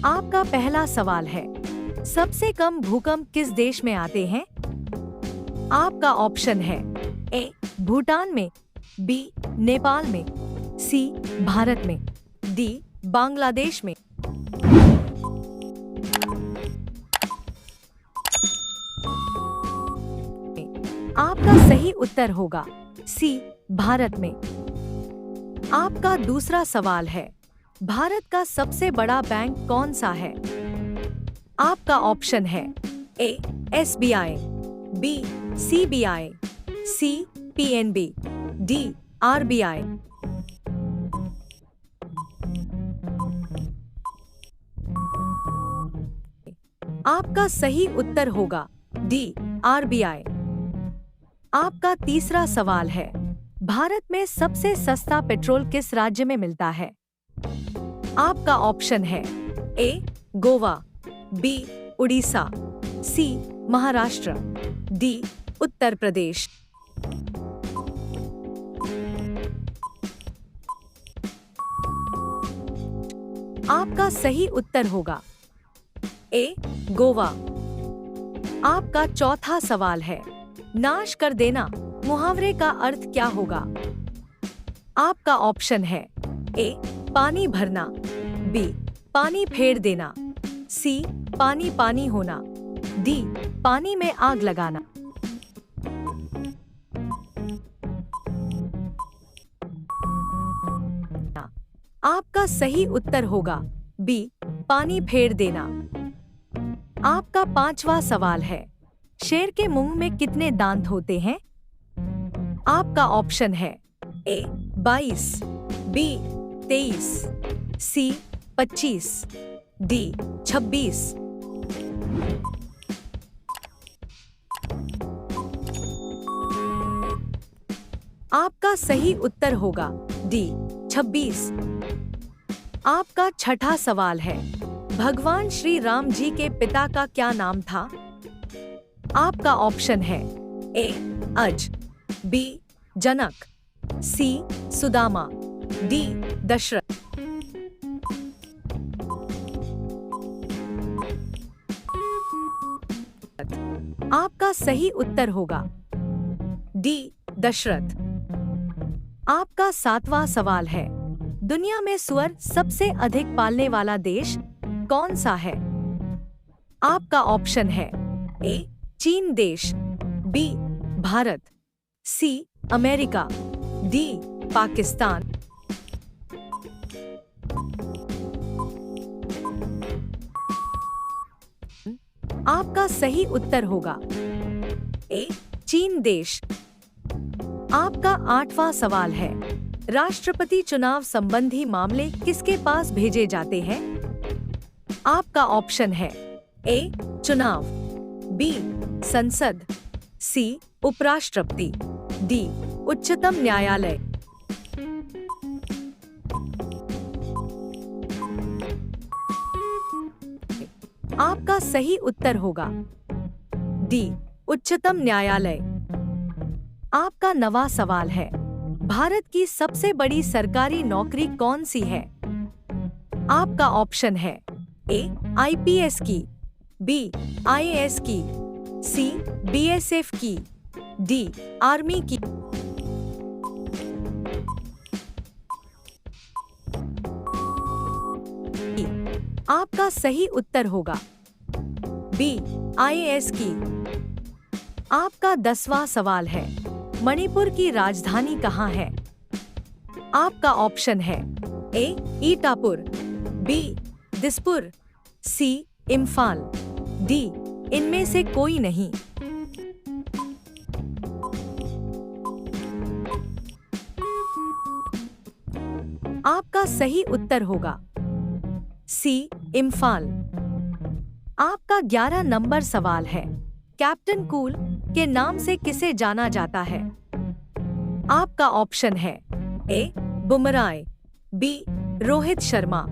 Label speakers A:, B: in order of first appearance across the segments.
A: आपका पहला सवाल है, सबसे कम भूकंप किस देश में आते हैं? आपका ऑप्शन है ए भूटान में, बी नेपाल में, सी भारत में, डी बांग्लादेश में। आपका सही उत्तर होगा सी भारत में। आपका दूसरा सवाल है, भारत का सबसे बड़ा बैंक कौन सा है? आपका ऑप्शन है ए एसबीआई, बी सीबीआई, सी पीएनबी, डी आरबीआई। आपका सही उत्तर होगा डी आरबीआई। आपका तीसरा सवाल है, भारत में सबसे सस्ता पेट्रोल किस राज्य में मिलता है? आपका ऑप्शन है ए गोवा, बी उड़ीसा, सी महाराष्ट्र, डी उत्तर प्रदेश। आपका सही उत्तर होगा ए गोवा। आपका चौथा सवाल है, नाश कर देना मुहावरे का अर्थ क्या होगा? आपका ऑप्शन है ए पानी भरना, बी पानी फेर देना, सी पानी पानी होना, डी पानी में आग लगाना। आपका सही उत्तर होगा बी पानी फेर देना। आपका पांचवा सवाल है, शेर के मुंह में कितने दांत होते हैं? आपका ऑप्शन है ए 22, बी 23, सी 25, डी 26। आपका सही उत्तर होगा डी 26। आपका छठा सवाल है, भगवान श्री राम जी के पिता का क्या नाम था? आपका ऑप्शन है ए अज, बी जनक, सी सुदामा, डी दशरथ। आपका सही उत्तर होगा डी दशरथ। आपका सातवां सवाल है, दुनिया में सुअर सबसे अधिक पालने वाला देश कौन सा है? आपका ऑप्शन है ए चीन देश, B Bharat, C America, D Pakistan. आपका सही उत्तर होगा ए चीन देश। आपका आठवां सवाल है, राष्ट्रपति चुनाव संबंधी मामले किसके पास भेजे जाते हैं? आपका ऑप्शन है ए चुनाव, बी संसद, सी उपराष्ट्रपति, डी उच्चतम न्यायालय। आपका सही उत्तर होगा डी उच्चतम न्यायालय। आपका नवा सवाल है, भारत की सबसे बड़ी सरकारी नौकरी कौन सी है? आपका ऑप्शन है ए आईपीएस की, बी आईएएस की, सी बीएसएफ की, डी आर्मी की। आपका सही उत्तर होगा बी आईएएस की। आपका 10वां सवाल है, मणिपुर की राजधानी कहाँ है? आपका ऑप्शन है ए ईटापुर, बी दिसपुर, सी इम्फाल, डी इनमें से कोई नहीं। आपका सही उत्तर होगा सी इम्फाल। आपका 11 नंबर सवाल है, कैप्टन कूल के नाम से किसे जाना जाता है? आपका ऑप्शन है ए बुमराह, बी रोहित शर्मा,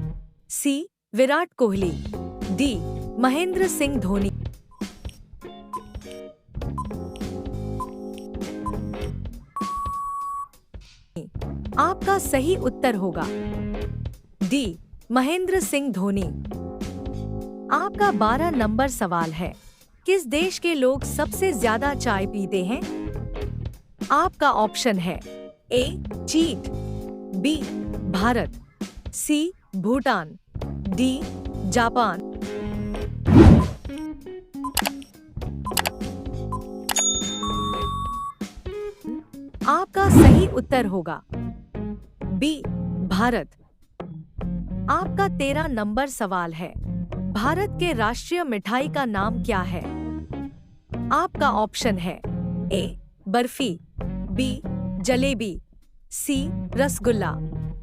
A: सी विराट कोहली, डी महेंद्र सिंह धोनी। आपका सही उत्तर होगा डी महेंद्र सिंह धोनी। आपका 12 नंबर सवाल है, किस देश के लोग सबसे ज्यादा चाय पीते हैं? आपका ऑप्शन है ए चीन, बी भारत, सी भूटान, डी जापान। आपका सही उत्तर होगा बी भारत। आपका 13 नंबर सवाल है, भारत के राष्ट्रीय मिठाई का नाम क्या है? आपका ऑप्शन है ए बर्फी, बी जलेबी, सी रसगुल्ला,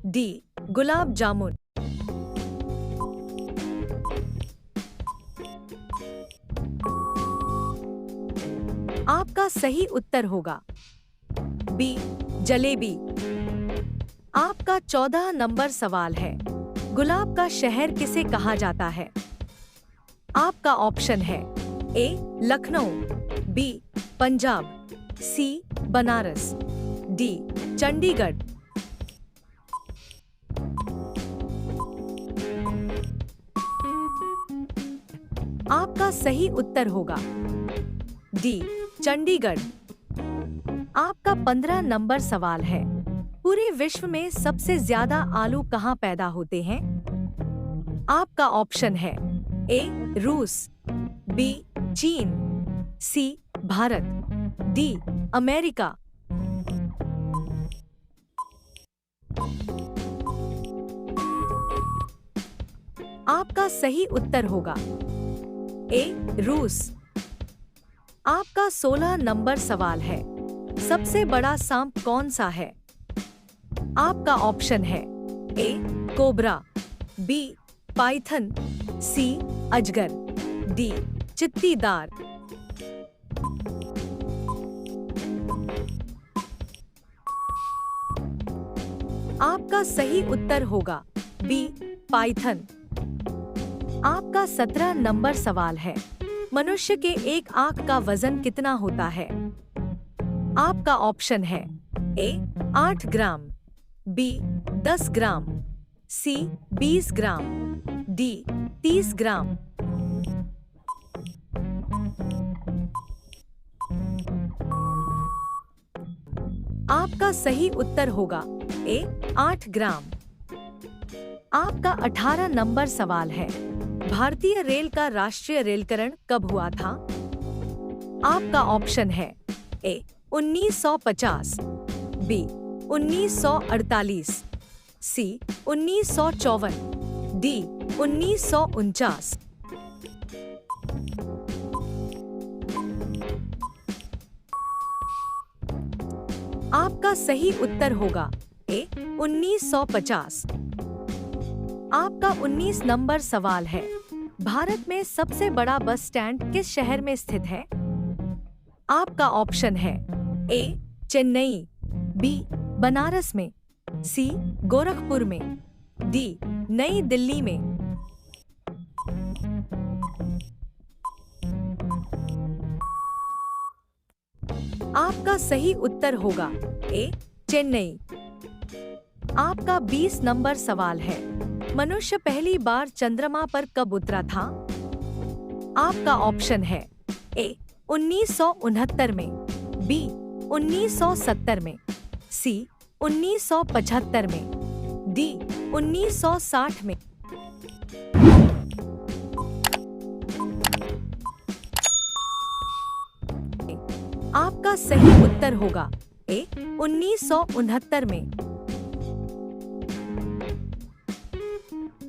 A: डी गुलाब जामुन। आपका सही उत्तर होगा बी जलेबी। आपका 14 नंबर सवाल है, गुलाब का शहर किसे कहा जाता है? आपका ऑप्शन है ए लखनऊ, बी पंजाब, सी बनारस, डी चंडीगढ़। आपका सही उत्तर होगा डी चंडीगढ़। आपका 15 नंबर सवाल है, पूरे विश्व में सबसे ज्यादा आलू कहाँ पैदा होते हैं? आपका ऑप्शन है ए रूस, बी चीन, सी भारत, डी अमेरिका। आपका सही उत्तर होगा ए रूस। आपका 16 नंबर सवाल है, सबसे बड़ा सांप कौन सा है? आपका ऑप्शन है ए कोबरा, बी पाइथन, सी अजगर, डी चित्तीदार। आपका सही उत्तर होगा बी पाइथन। आपका 17 नंबर सवाल है, मनुष्य के एक आंख का वजन कितना होता है? आपका ऑप्शन है ए 8 ग्राम, बी 10 ग्राम, सी 20 ग्राम, डी 30 ग्राम। आपका सही उत्तर होगा ए 8 ग्राम। आपका 18 नंबर सवाल है, भारतीय रेल का राष्ट्रीय रेलकरण कब हुआ था? आपका ऑप्शन है ए 1950, बी 1948, सी 1954, डी 1949। आपका सही उत्तर होगा ए 1950। आपका 19 नंबर सवाल है, भारत में सबसे बड़ा बस स्टैंड किस शहर में स्थित है? आपका ऑप्शन है ए चेन्नई, बी बनारस में, सी गोरखपुर में, डी नई दिल्ली में। आपका सही उत्तर होगा ए चेन्नई। आपका 20 नंबर सवाल है, मनुष्य पहली बार चंद्रमा पर कब उतरा था? आपका ऑप्शन है ए 1969 में, बी 1970 में, सी 1975 में, डी 1960 में। आपका सही उत्तर होगा ए 1969 में।